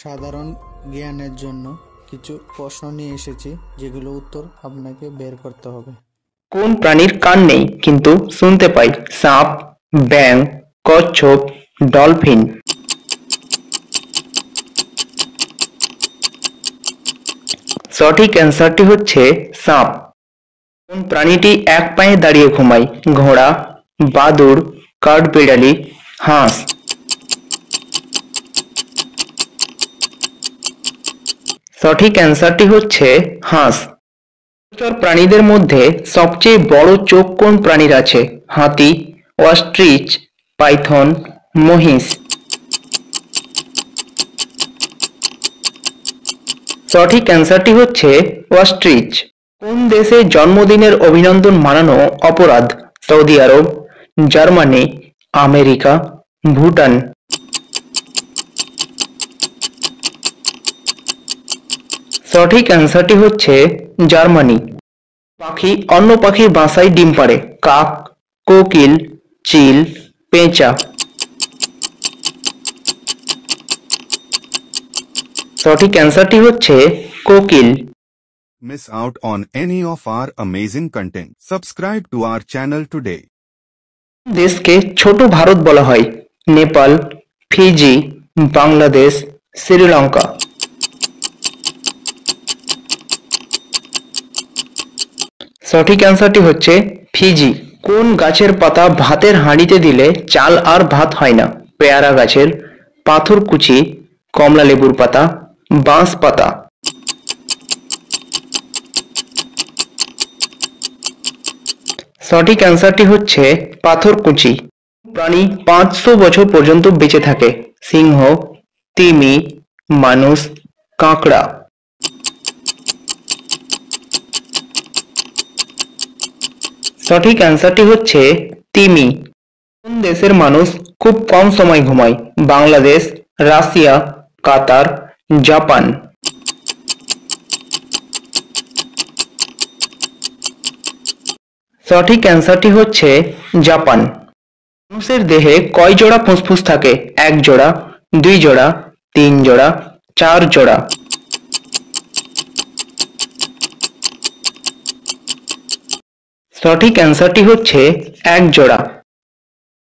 সাধারণ জ্ঞানের জন্য কিছু প্রশ্ন নিয়ে এসেছি, যেগুলো উত্তর আপনাকে বের করতে হবে। কোন প্রাণীর কান নেই কিন্তু শুনতে পাই? সাপ, ব্যাঙ, কচ্ছপ, ডলফিন। সঠিক অ্যান্সারটি হচ্ছে সাপ। কোন প্রাণীটি এক পায়ে দাঁড়িয়ে ঘুমায়? ঘোড়া, বাদুড়, কাঠবিড়ালি, হাঁস। সঠিক অ্যান্সারটি হচ্ছে হাঁস। উভচর প্রাণীদের মধ্যে সবচেয়ে বড় চোখ কোন প্রাণীর আছে? হাতি, অস্ট্রিচ, পাইথন, মহিষ। সঠিক অ্যান্সারটি হচ্ছে অস্ট্রিচ। কোন দেশে জন্মদিনের অভিনন্দন মানানো অপরাধ? সৌদি আরব, জার্মানি, আমেরিকা, ভুটান। সঠিক অ্যান্সারটি হচ্ছে জার্মানি। পাখি অন্য পাখির বাসায় ডিম পাড়ে? কাক, কোকিল, চিল, পেঁচা। সঠিক অ্যান্সারটি হচ্ছে কোকিল। Miss out on any of our amazing content. Subscribe to our channel today. দেশকে ছোট ভারত বলা হয়? নেপাল, ফিজি, বাংলাদেশ, শ্রীলঙ্কা। সঠিক অ্যান্সারটি হচ্ছে ফিজি। কোন গাছের পাতা ভাতের হাঁড়িতে দিলে চাল আর ভাত হয় না? পেয়ারা গাছের, পাথরকুচি, কমলা লেবুর পাতা, বাঁশ পাতা। সঠিক অ্যান্সারটি হচ্ছে পাথরকুচি। প্রাণী 500 বছর পর্যন্ত বেঁচে থাকে? সিংহ, তিমি, মানুষ, কাঁকড়া। সঠিক অ্যান্সারটি হচ্ছে তিমি। কোন দেশের মানুষ খুব কম সময় ঘুমায়? বাংলাদেশ, রাশিয়া, কাতার, জাপান। সঠিক অ্যান্সারটি হচ্ছে জাপান। মানুষের দেহে কয় জোড়া ফুসফুস থাকে? 1 জোড়া, 2 জোড়া, 3 জোড়া, 4 জোড়া। সঠিক অ্যান্সারটি হচ্ছে 1 জোড়া।